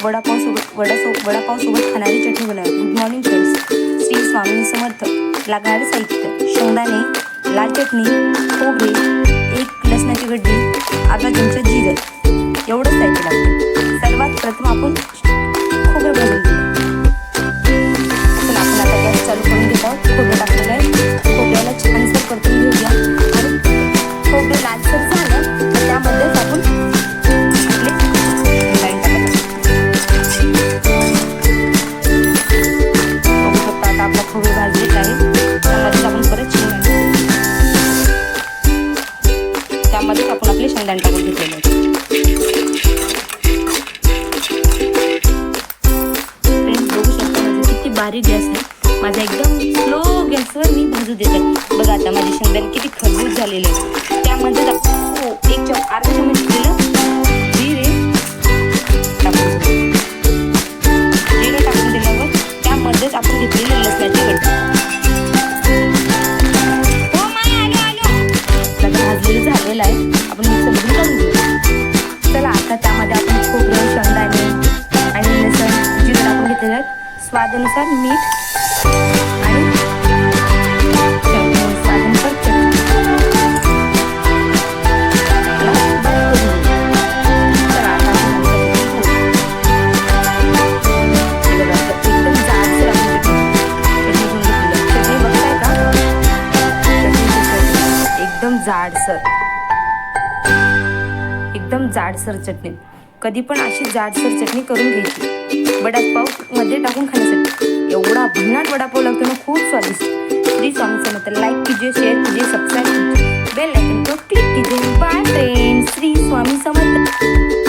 वडापाव सोबत खाणारी चटणी बनवा। Good morning friends, Shri Swami Samarth. लागणारे साहित्य: शेंगदाणे, लाल चटणी, खोबरे, एक लसणाची गड्डी, अर्धा चमचा जिरं, एवढंच साहित्य लागतं। सर्वात प्रथम आपण खोबरं भाजून घेऊ। चला आपण आता गॅस चालू करून घेत आहोत। खोबरं टाकलेलं आहे, खोबऱ्याला छानसर परतून घेऊया आणि खोबरं लालसर झालं तर त्यामध्येच आपण आपला खोबरे भाजलेत आहे, त्यामध्येच आपण परत त्यामध्येच आपण आपले शेंगदाणे टाकून घेतलेले आहेत। फ्रेंड्स बघू शकता माझा किती बारीक गॅस आहे, माझा एकदम स्लो गॅसवर मी भाजू देत आहे। बघा आता माझे शेंगदाणे किती खरपूस झालेले आहेत। त्यामध्ये अर्धा चमच दिलं जिरे टाकून दिल्यावर त्यामध्येच आपण घेतलेली लसणाची गड्डी भाजलेलं झालेलं आहे, आपण मिक्सरमधून काढून घेऊ। चला आता त्यामध्ये आपण खोबरं, शेंगदाणे आणि लसण, जिरं टाकून घेतलेलं आहे। स्वादानुसार मीठ आणि स्वादानुसार चटणी एकदम जाडसर चटणी। कधी पण अशी जाडसर चटणी करून घ्यायची वडापाव मध्ये टाकून खाण्यासाठी। एवढा भन्नाट वडापाव लागतो ना, खूप स्वादिष्ट। श्री स्वामी समर्थ। लाईक कीजिए, शेयर कीजिए, सब्सक्राइब कीजिए, बेल आइकन को क्लिक कीजिए। Bye friends, Shri Swami Samarth.